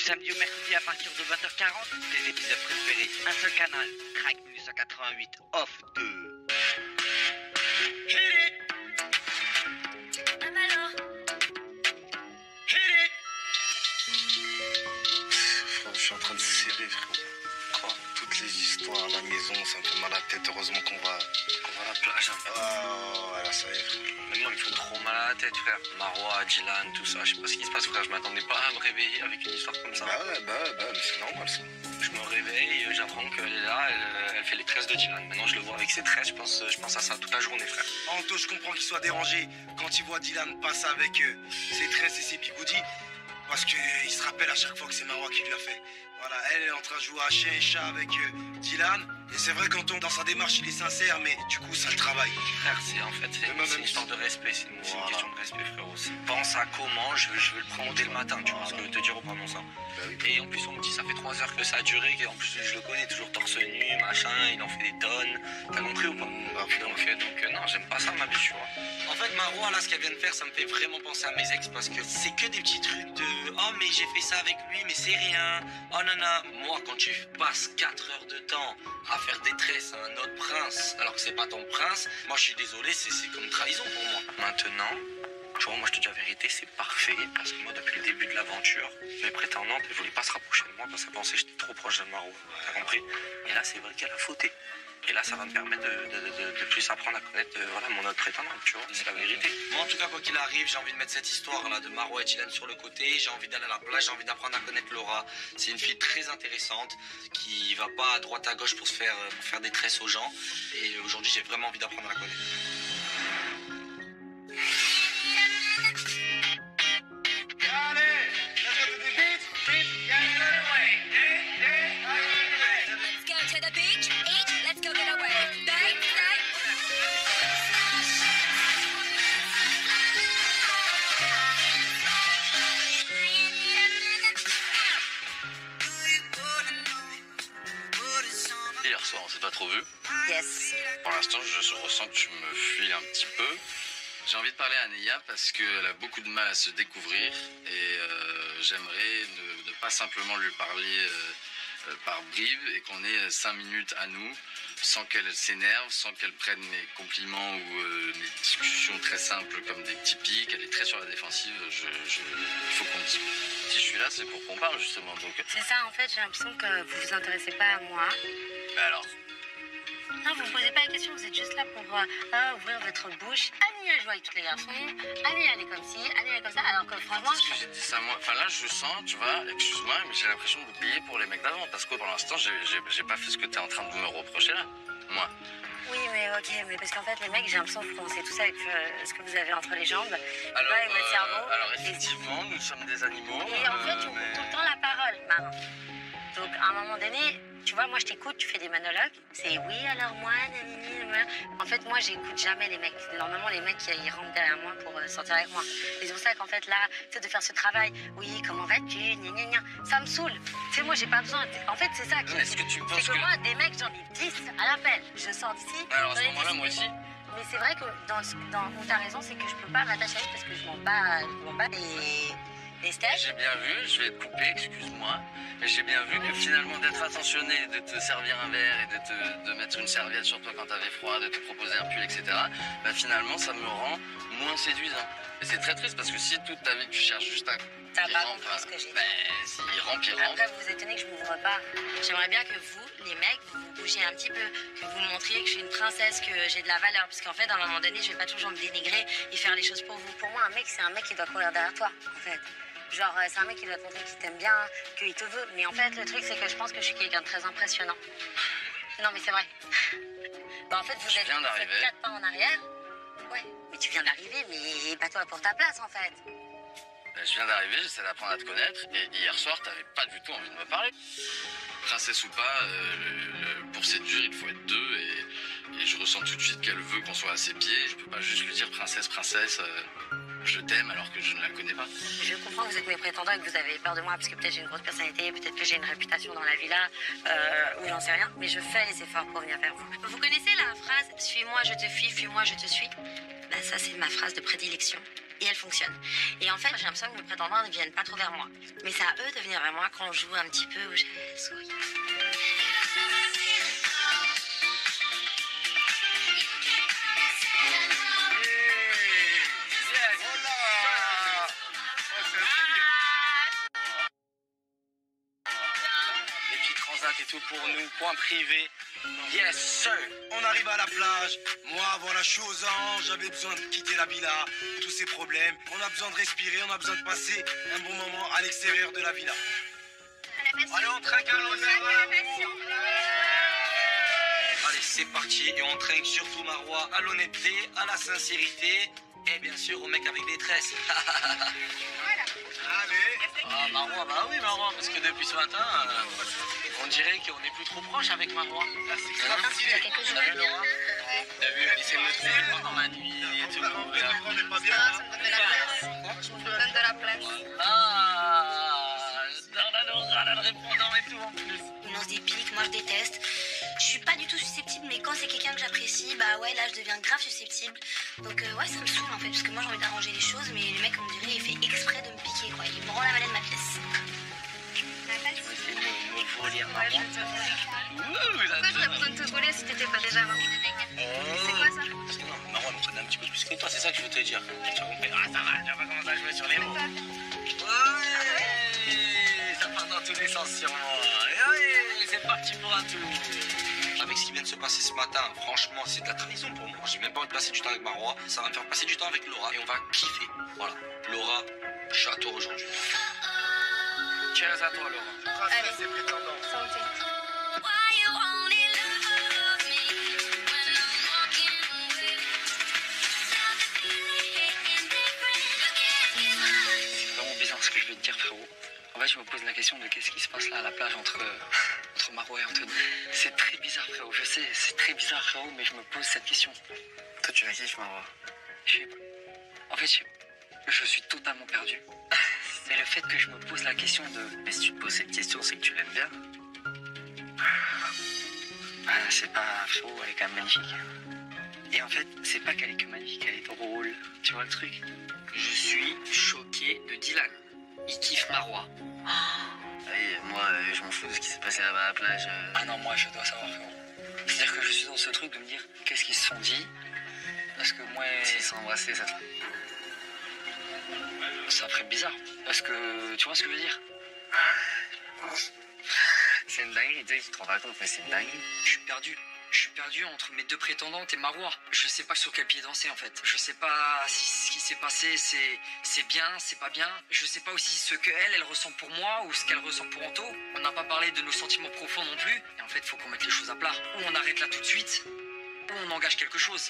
samedi au mercredi à partir de 20h40, tes épisodes préférés, un seul canal, Crack 1988, off 2. Hit it! Alors, Hit it! Frère, je suis en train de serrer, frérot. Quoi? Toutes les histoires à la maison, ça me fait mal à la tête. Heureusement qu'on va à la plage un peu. Ah, voilà, ça y est, frère. Même moi, il me faut trop mal à la tête, frère. Marois, Dylan, tout ça. Je sais pas ce qui se passe, frère. Je m'attendais pas à me réveiller avec une histoire comme ça. Bah ouais, mais c'est normal, ça. Je me réveille, j'apprends qu'elle est là, elle fait les tresses de Dylan. Maintenant, je le vois avec ses tresses, je pense à ça toute la journée, frère. Anto, je comprends qu'il soit dérangé quand il voit Dylan passer avec ses tresses et ses bigoudis, parce qu'il se rappelle à chaque fois que c'est Marois qui lui a fait. Voilà, elle est en train de jouer à chien et chat avec Dylan, et c'est vrai qu'Anto, dans sa démarche, il est sincère, mais du coup, ça le travaille. Frère, c'est une histoire de respect, c'est une question de respect, frérot. Pense à comment je vais le prendre dès le matin, tu vois ce que je veux te dire ou pas, non, ça. Bah oui. Et en plus, on me dit, ça fait 3 heures que ça a duré, et en plus, je le connais, toujours torse nu, machin, il en fait des tonnes. T'as compris ou pas? Donc, non, j'aime pas ça, ma biche, tu vois. En fait, Marois, là, ce qu'elle vient de faire, ça me fait vraiment penser à mes ex, parce que c'est que des petits trucs de « Oh, mais j'ai fait ça avec lui, mais c'est rien. Oh, nana. » Moi, quand tu passes 4 heures de temps à faire des tresses à un autre prince, alors que c'est pas ton prince, moi, je suis désolé, c'est comme trahison pour moi. Maintenant, tu vois, moi je te dis la vérité, c'est parfait, parce que moi depuis le début de l'aventure, mes prétendantes, elles voulaient pas se rapprocher de moi parce qu'elles pensaient que j'étais trop proche de Maro. T'as compris? Et là, c'est vrai qu'elle a fauté. Et là, ça va me permettre de plus apprendre à connaître voilà, mon autre prétendante, tu vois, c'est la vérité. Moi, en tout cas, quoi qu'il arrive, j'ai envie de mettre cette histoire-là de Marois et Dylan sur le côté. J'ai envie d'aller à la plage, j'ai envie d'apprendre à connaître Laura. C'est une fille très intéressante qui va pas à droite à gauche pour faire des tresses aux gens. Et aujourd'hui, j'ai vraiment envie d'apprendre à la connaître. let's go to the beach, eat, let's go get away. Bang, bang. Hier soir, on s'est pas trop vu. Yes. Pour l'instant, je ressens que tu me fuis un petit peu. J'ai envie de parler à Neya parce qu'elle a beaucoup de mal à se découvrir et j'aimerais ne pas simplement lui parler par bribes et qu'on ait 5 minutes à nous sans qu'elle s'énerve, sans qu'elle prenne mes compliments ou mes discussions très simples comme des petits pics. Elle est très sur la défensive, il faut qu'on discute. Si je suis là, c'est pour qu'on parle justement. Donc... C'est ça, en fait, j'ai l'impression que vous vous intéressez pas à moi. Bah alors, Non, vous me posez pas la question, vous êtes juste là pour ouvrir votre bouche. Annie, elle joue avec tous les garçons. Annie, elle est comme ci, Annie, elle est comme ça. Alors que franchement, parce que j'ai dit ça moi. Enfin là, je sens, tu vois, excuse-moi, mais j'ai l'impression de payer pour les mecs d'avant. Parce que pour l'instant, j'ai pas fait ce que t'es en train de me reprocher là. Moi. Oui, mais ok, mais parce qu'en fait, les mecs, j'ai l'impression que vous commencez tous avec ce que vous avez entre les jambes. Alors, avec votre cerveau. alors effectivement, nous sommes des animaux. Et en fait, tu me mais- coupes tout le temps la parole, maman. Donc, à un moment donné, tu vois, moi, je t'écoute, tu fais des monologues. C'est oui, alors moi, nanani, nanana. En fait, moi, j'écoute jamais les mecs. Normalement, les mecs, ils rentrent derrière moi pour sortir avec moi. Et c'est pour ça qu'en fait, là, tu sais, de faire ce travail. Oui, comment vas-tu? Gna, gna, gna. Ça me saoule. Tu sais, moi, j'ai pas besoin. En fait, c'est ça qui Mais est-ce que tu penses c'est que que- moi, des mecs, j'en ai 10 à l'appel. Je sors d'ici. Alors à j'en ce ai moment-là, 10. moi aussi. Mais c'est vrai que où t'as raison, c'est que je peux pas m'attacher à lui parce que je m'en bats des steaks. J'ai bien vu, je vais te couper, excuse-moi, mais j'ai bien vu que finalement d'être attentionné, de te servir un verre et de mettre une serviette sur toi quand t'avais froid, de te proposer un pull, etc., bah finalement ça me rend moins séduisant. Et c'est très triste parce que si toute ta vie tu cherches juste un... T'as qui pas rampe, compris ce que j'ai dit. Ben, s'il rampe, il rampe. Après, vous vous étonnez que je m'ouvre pas. J'aimerais bien que vous, les mecs, vous vous bougiez un petit peu, que vous me montriez que je suis une princesse, que j'ai de la valeur. Parce qu'en fait, à un moment donné, je vais pas toujours me dénigrer et faire les choses pour vous. Pour moi, un mec, c'est un mec qui doit courir derrière toi, en fait. Genre, c'est un mec qui doit te montrer qu'il t'aime bien, qu'il te veut. Mais en fait, le truc, c'est que je pense que je suis quelqu'un de très impressionnant. Non, mais c'est vrai. Bah, en fait, vous Je êtes viens d'arriver. 4 pas en arrière. Ouais, mais tu viens d'arriver, mais bats-toi pour ta place, en fait. Ben, je viens d'arriver, j'essaie d'apprendre à te connaître, et hier soir, t'avais pas du tout envie de me parler. Princesse ou pas, pour séduire, il faut être deux, et je ressens tout de suite qu'elle veut qu'on soit à ses pieds. Je peux pas juste lui dire princesse, princesse, je t'aime alors que je ne la connais pas. Je comprends que vous êtes mes prétendants et que vous avez peur de moi parce que peut-être j'ai une grosse personnalité, peut-être que j'ai une réputation dans la villa, ou j'en sais rien, mais je fais les efforts pour venir vers vous. Vous connaissez la phrase « Suis-moi, je te fuis, fuis-moi, je te suis » Ben ça, c'est ma phrase de prédilection. et elle fonctionne. Et en fait, j'ai l'impression que mes prétendants ne viennent pas trop vers moi. Mais c'est à eux de venir vers moi quand je joue un petit peu, où je souris. Les petites transats et tout pour nous, point privé. Yes, sir. On arrive à la plage. Moi, voilà, je suis aux anges. J'avais besoin de quitter la villa. Tous ces problèmes. On a besoin de respirer. On a besoin de passer un bon moment à l'extérieur de la villa. Allez, on trinque à l'honneur. Allez, c'est parti. Et on trinque surtout Marois à l'honnêteté, à la sincérité. Et bien sûr, au mec avec des tresses. Allez. Ah, Marois, bah oui, Marois, parce que depuis ce matin, on dirait qu'on est plus trop proche avec Marois. Salut Laura. T'as vu, elle essaie de me trouver pendant la nuit et tout. On n'est pas bien. Je me donne de la place. Ah, dans la Laura, le répondant et tout en plus. Il lance des pics, moi je déteste. Je suis pas du tout susceptible, mais quand c'est quelqu'un que j'apprécie, bah ouais, là je deviens grave susceptible. Donc ouais, ça me saoule en fait, parce que moi j'ai envie d'arranger les choses, mais le mec, on dirait, il fait exprès de me piquer, quoi. Il me rend la malade de ma pièce. C'est me voler à Ouais, je Marois. vais te voler. Ouh, Pourquoi j'aurais besoin de te voler si t'étais pas déjà mort? C'est quoi ça? Parce que non, Marois me connaît un petit peu plus que toi, c'est ça que je veux te dire. Tu as compris? Ah, ça va, tu vas pas commencer à jouer sur les mots. Ouais, ça part dans tous les sens sur moi. Ouais, c'est parti pour un tour. Avec ce qui vient de se passer ce matin, franchement, c'est de la trahison pour moi. J'ai même pas envie de passer du temps avec Marois. Ça va me faire passer du temps avec Laura et on va kiffer. Voilà. Laura, je suis à toi aujourd'hui. Cheers à toi, Laura. Allez. C'est prétendant. Santé. C'est vraiment bizarre ce que je vais te dire, frérot. En fait, je me pose la question de qu'est-ce qui se passe là à la plage entre Marois et Anthony. C'est très bizarre, frérot. Je sais, c'est très bizarre, frérot, mais je me pose cette question. Toi, tu la kiffes, Marois? Je sais pas. En fait, je suis totalement perdu. Mais le fait que je me pose la question de... Mais si tu te poses cette question, c'est que tu l'aimes bien. Ah, c'est pas... Frérot, elle est quand même magnifique. Et en fait, c'est pas qu'elle est que magnifique, elle est drôle. Tu vois le truc? Je suis choqué de Dylan. Il kiffe Marois. Allez, moi, je m'en fous de ce qui s'est passé là-bas à la plage. Ah non, moi, je dois savoir, frérot. C'est-à-dire que je suis dans ce truc de me dire qu'est-ce qu'ils se sont dit. Parce que moi... S'ils sont embrassés, ça Ça ferait bizarre. Parce que... Tu vois ce que je veux dire? C'est une dinguerie, tu sais, tu te rends pas compte, mais c'est une dinguerie. Je suis perdu. Je suis perdu entre mes deux prétendantes et Marois. Je sais pas sur quel pied danser en fait. Je sais pas si ce qui s'est passé c'est bien, c'est pas bien. Je sais pas aussi ce que elle ressent pour moi ou ce qu'elle ressent pour Anto. On n'a pas parlé de nos sentiments profonds non plus. Et en fait, faut qu'on mette les choses à plat. Ou on arrête là tout de suite, ou on engage quelque chose.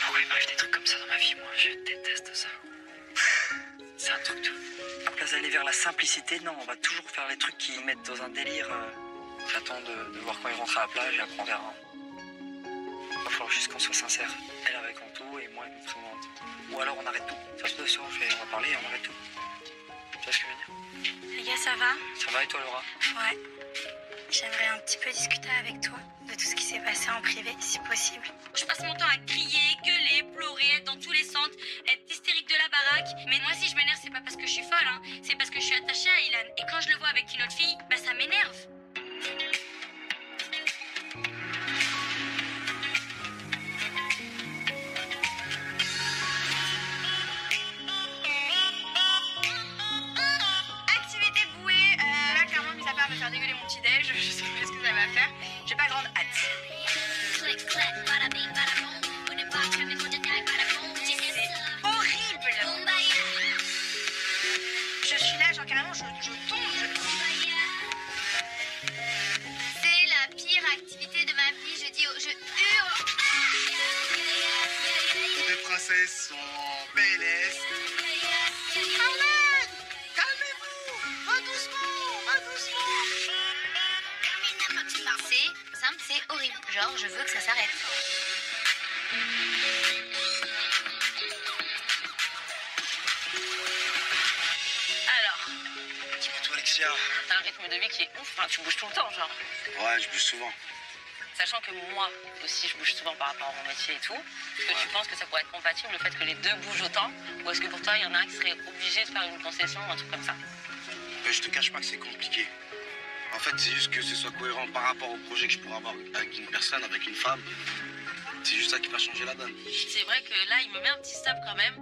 Pourquoi il m'arrive des trucs comme ça dans ma vie, moi? Je déteste ça. C'est un truc de... À place d'aller vers la simplicité, non, on va toujours faire les trucs qui mettent dans un délire. J'attends de voir quand il rentre à la plage et après on verra. Il va falloir juste qu'on soit sincère. Elle avec Anto et moi avec mes prétendantes. Ou alors on arrête tout. Ça se peut, on va parler et on arrête tout. Tu vois ce que je veux dire? Les gars, ça va? Ça va et toi, Laura? Ouais. J'aimerais un petit peu discuter avec toi de tout ce qui s'est passé en privé, si possible. Je passe mon temps à crier, gueuler, pleurer, être dans tous les centres, être hystérique de la baraque. Mais moi, si je m'énerve, c'est pas parce que je suis folle, hein. C'est parce que je suis attachée à Ilan. Et quand je le vois avec une autre fille, bah ça m'énerve. Activité bouée. Là, clairement, mis à part me faire dégueuler mon petit-déj, je sais pas ce que ça va faire. J'ai pas grande hâte. C'est horrible. Je suis là, genre carrément, je tombe. C'est la pire activité de ma vie, je hurle. Les princesses sont en PLS. Arlène, calmez-vous. Va doucement, va doucement. C'est simple, c'est horrible. Genre, je veux que ça s'arrête. Alors, Dis-moi toi, Alexia. t'as un rythme de vie qui est ouf, enfin, tu bouges tout le temps, genre. Ouais, je bouge souvent. Sachant que moi aussi, je bouge souvent par rapport à mon métier et tout. Est-ce que tu penses que ça pourrait être compatible le fait que les deux bougent autant? Ou est-ce que pour toi, il y en a un qui serait obligé de faire une concession ou un truc comme ça? Mais je te cache pas que c'est compliqué. En fait, c'est juste que ce soit cohérent par rapport au projet que je pourrais avoir avec une personne, avec une femme. C'est juste ça qui va changer la donne. C'est vrai que là, il me met un petit stop quand même.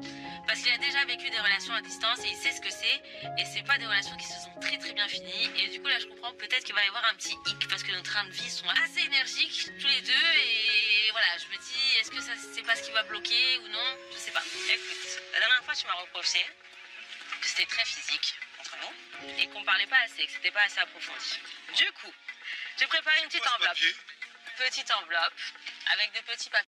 Parce qu'il a déjà vécu des relations à distance et il sait ce que c'est. Et c'est pas des relations qui se sont très très bien finies. Et du coup, là, je comprends peut-être qu'il va y avoir un petit hic parce que nos trains de vie sont assez énergiques tous les deux. Et voilà, je me dis, est-ce que ça c'est pas ce qui va bloquer ou non? Je sais pas. Écoute, la dernière fois, tu m'as reproché que c'était très physique entre nous et qu'on parlait pas assez, que c'était pas assez approfondi. Du coup, j'ai préparé une petite enveloppe. Petite enveloppe avec des petits papiers.